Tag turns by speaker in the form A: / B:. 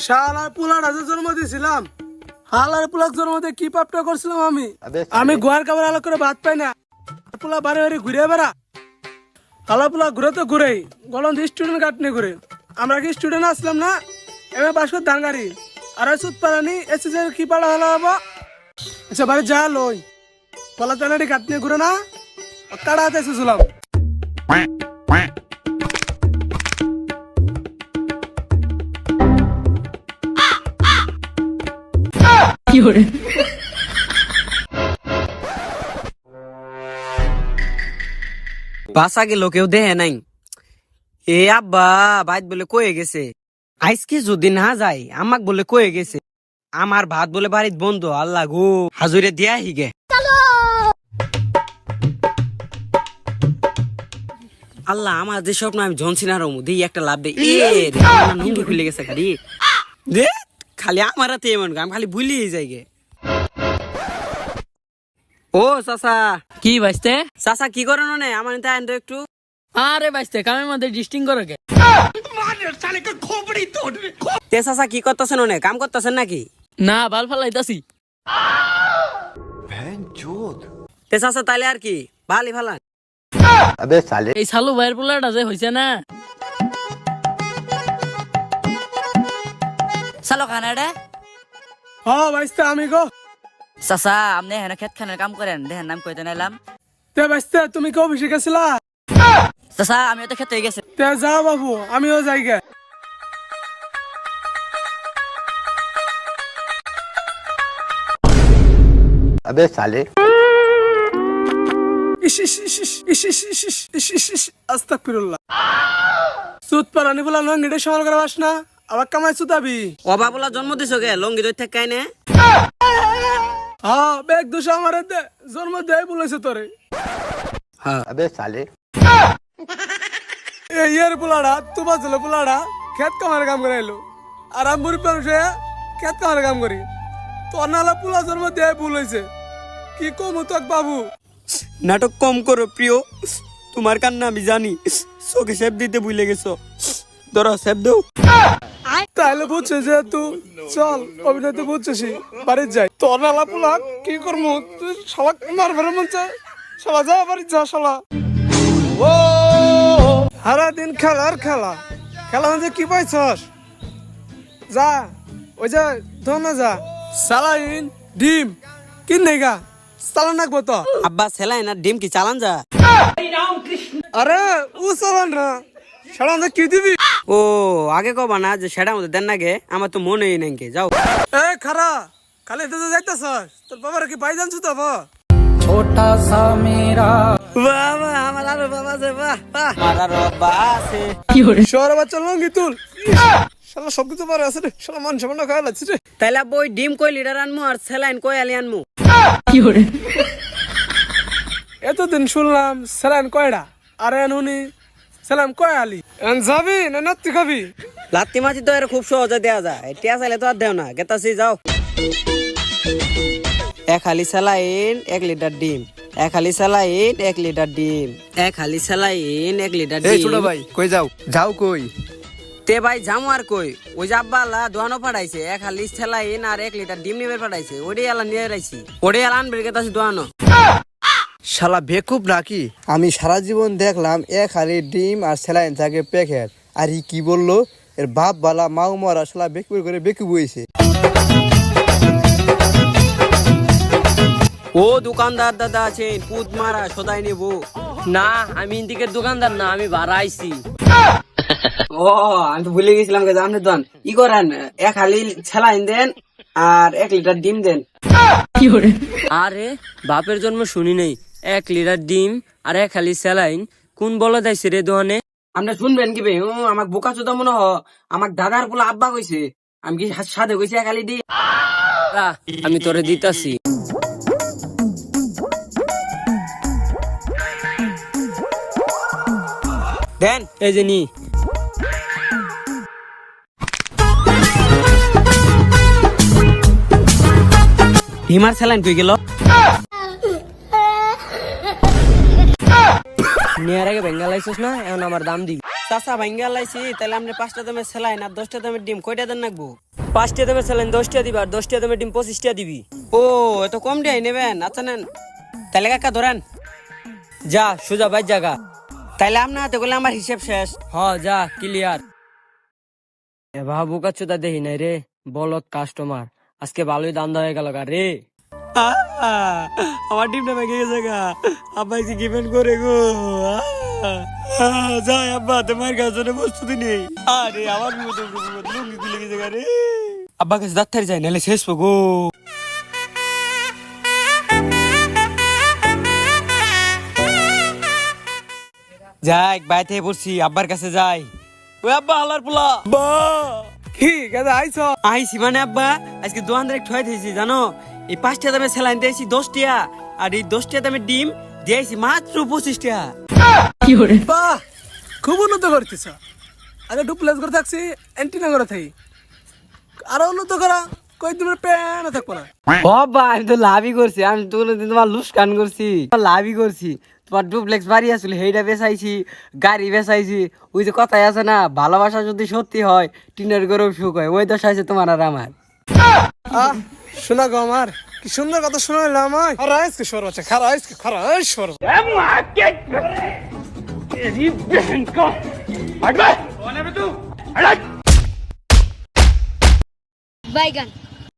A: শালার পোলাটা যে জন্ম দিয়েছিলাম, হালার পোলার জন্ম দিয়ে কি পাপটা করছিলাম আমি গোয়ার খাবার আলো করে ভাত পাই না, পোলা বাড়ি বাড়ি ঘুরে বেড়া। হালা পোলা ঘুরে তো ঘুরেই গলম দিয়ে স্টুডেন্ট কাটনে ঘুরে। আমরা কি স্টুডেন্ট আসলাম না, এবার বাসকর ধান গাড়ি আর সুদ পালানি এসে যে কি পাড়া হলো বাবা। আচ্ছা বাড়ি যা লই পলা টানাটি কাটনে ঘুরে না, কাড়া হাতে এসেছিলাম।
B: বাসা গেল কেউ দেহে নাই। এ আব্বা বাইত বলে কয়ে গেছে আজকে যদি না যাই আমাক বলে কয়ে গেছে আমার ভাত বলে বাড়িত বন্ধ। আল্লাহ গো হাজুরে দিয়া হিগে। আল্লাহ আমার যে স্বপ্ন আমি জনসিনার দিই একটা লাভ দে নুঙ্গি খুলে গেছে খালি দে খালি আমার হাতে এমন আমি খালি ভুলিয়ে যাই গে। ও চাচা
C: কি বাইস্তে?
B: চাচা কি করেন নে আমার নিতে আইন তো একটু।
C: আরে বাইস্তে কামের মধ্যে ডিস্টিং করে কে?
B: তে চাচা কি করতেছেন অনেক কাম করতেছেন নাকি?
C: না বাল ফালাইতাছি।
B: তে চাচা তাইলে আর কি ভালই ফালান।
C: এই সালু ভাইয়ের পোলাটা যে হইছে না,
D: চালো খানাডা
A: হ্যাঁ বাইস্তে আমি গো।
D: চাচা আপনি হেন খেত খানের কাম করেন, দেহের নাম কইতে নাইলাম।
A: তে বাইস্তে তুমি কি অফিসে গেছিলা?
D: চাচা আমি তো খেতে গেছে।
A: তে যাও বাবু আমিও যাই গে।
E: अबे साले
A: আস্তাগফিরুল্লাহ। সুদ পালানি বলা লঙ্গিটা সমাল করে বাস না, আবার কামাই সুতাবি।
B: অবা বলা জন্ম দিছ গে লঙ্গি দই থেকে কাইনে।
A: হ্যাঁ বেগ দোষ আমার জন্ম দেয় বলেছে তোরে।
E: अबे साले
A: এই ইয়ার পোলাড়া তোমার ছিল পোলাড়া খেত কামার কাম করে এলো, আর আমি বুড়ি মানুষ খেত কামার কাম করি। তোর নালা পোলা জন্ম দেয় ভুল হয়েছে, কি কমু তোক বাবু।
B: নাটক কম করো প্রিয়, তোমার কান্না আমি জানি। চোখে সেপ দিতে ভুলে গেছো, ধরো সেপ দাও।
A: তাহলে বুঝছে যেহেতু চল অভিনয় তো বুঝছিস বাড়ির যাই। তোর নালা পোলা কি করবো, তুই সবাই মারবার মন চায় সবাই যা বাড়ি যা শালা। সারাদিন খেলার খেলা খেলা মধ্যে কি পাইছস? যা ওই যে ধনা যা সালাইন ডিম কিন নেগা চালান রাখবো তো।
B: আব্বা সেলাই না ডিম কি চালান যা?
A: আরে ও চালান না সালান কি দিবি?
B: ও আগে কবা না যে সেটার মধ্যে দেন না গে, আমার তো মনেই নাই কে। যাও
A: এ খারা খালি তো যাইতাছস, তোর বাবার কি পাই জানছু তো বা?
B: বাবা আমার আরো বাবা আছে, বাহ বাহ আমার আরো বাবা আছে।
A: শহরে বাচ্চা লঙ্গি তুল শালা সব কিছু পারে আছে রে, শালা মান সামান্য খাওয়া লাগছে রে।
B: তাইলে বই ডিম কই লিটার আনমু আর সেলাইন কই আলি আনমু?
A: এতদিন শুনলাম স্যালাইন কয়টা আর এনুনি স্যালাইন কয় আলি। এন যাবি না নাতি খাবি?
B: লাত্তি মাছি তো এর খুব সহজে দেয়া যায়, টিয়া চাইলে তো আর দেও না। গেতাছি যাও। এক হালি স্যালাইন 1 লিটার ডিম, এক হালি স্যালাইন 1 লিটার ডিম, এক হালি স্যালাইন 1 লিটার ডিম।
E: এই ছোট ভাই কই যাও? যাও কই?
B: তে ভাই যামু আর কই, ওই যে আব্বা আল্লাহ দোয়ানো পাঠাইছে, এক হালি স্যালাইন আর 1 লিটার ডিম নিবে পাঠাইছে, ওডি আলা নিয়ে রাইছি, ওডি আলা আনবে গেতাছি দোয়ানো।
E: শালা বেকুব নাকি? আমি সারা জীবন দেখলাম এক হালি ডিম আর স্যালাইন থাকে প্যাকেট, আর ই কি বললো এর বাপ বালা মাও মরা শালা বেকুব করে বেকুব হইছে।
B: ও দোকানদার দাদা আছেন, পুত মারা সদাই নেব
C: না আমি ইন্দিকের দোকানদার না, আমি ভাড়া আইছি।
B: ও আমি তো ভুলে গেছিলাম গে জানেন দোকান ই করেন, এক হালি স্যালাইন দেন আর 1 লিটার ডিম দেন।
C: আরে বাপের জন্ম শুনি নাই, 1 লিটার ডিম আর 1 হালি স্যালাইন কোন বলা যাইছে রে দোকানে?
B: আপনি শুনবেন কি বে? ও আমার বোকা চোদা মনে হ, আমার দাদার পোলা আব্বা কইছে, আমি কি সাথে কইছি 1 হালি ডিম?
C: আমি তোরে দিতাছি।
B: দেন
C: এই যে নি।
B: ডিম আর স্যালাইন কই গেল?
C: নেয়ার আগে বেঙ্গাল আইছিস না, এখন আমার দাম দিবি।
B: চাচা ভাঙ্গা লাইছি, তাহলে আপনি 5টা দামের স্যালাইন আর 10টা দামের ডিম কয়টা দেন রাখবো?
C: 5টা দামের স্যালাইন 10টা দিবা, আর 10টা দামের ডিম 25টা দিবি।
B: ও এত কম দিয়ে নেবেন? আচ্ছা নেন, তাহলে কাকা ধরেন।
C: যা সোজা বাইর জায়গা।
B: তাইলে আপনার হাতে করলে আমার হিসেব শেষ।
C: যা ক্লিয়ার। এবার বোকা চোদা দেখি নাই রে, বলত কাস্টমার আজকে ভালোই দান্দা হয়ে গেল গা রে।
B: আমার ডিমটা ভেঙে গেছে গা, আব্বা কি গিভেন করে গো। যাই আব্বা, তোমার কাছে প্রস্তুতি নেই। আরে আমার মতো লুঙ্গি খুলে গেছে গা রে। আব্বা কাছে ডাক্তার যাই, নাহলে শেষ গো। যাই বাইতে পড়ছি, আব্বার কাছে যাই। ওই আব্বা হালার পোলা বা
A: কি গাদা আইছো?
B: আইসি মানে আব্বা, আজকে দোকান থেকে ঠয় দিয়েছি জানো। এই 5টা দামে স্যালাইন দিয়েছি 10 টাকা, আর এই 10টা দামের ডিম দিয়েছি মাত্র 25 টাকা।
A: বাহ, খুব উন্নত করতেছ। আগে ডুপ্লেস করে থাকছি, অ্যান্টিনা করে থাকি, আরো উন্নত করা, কই তোমার প্যান থাকবো না।
B: বাবা আমি তো লাভই করছি, আমি তো কোনোদিন তোমার লুসকান করছি? লাভই করছি। তোমার ডুপ্লেক্স বাড়ি আসলে সেইটা বেচাইছি, গাড়ি বেচাইছি। ওই যে কথাই আছে না, ভালোবাসা যদি সত্যি হয় টিনের গরম সুখ হয়, ওই দশা আছে তোমার আর আমার।
A: শোনা গো আমার, কি সুন্দর কথা শোনাইলো আমায়। আর আজকে সর আছে, খারা আজকে খারা সর।
F: বাইগান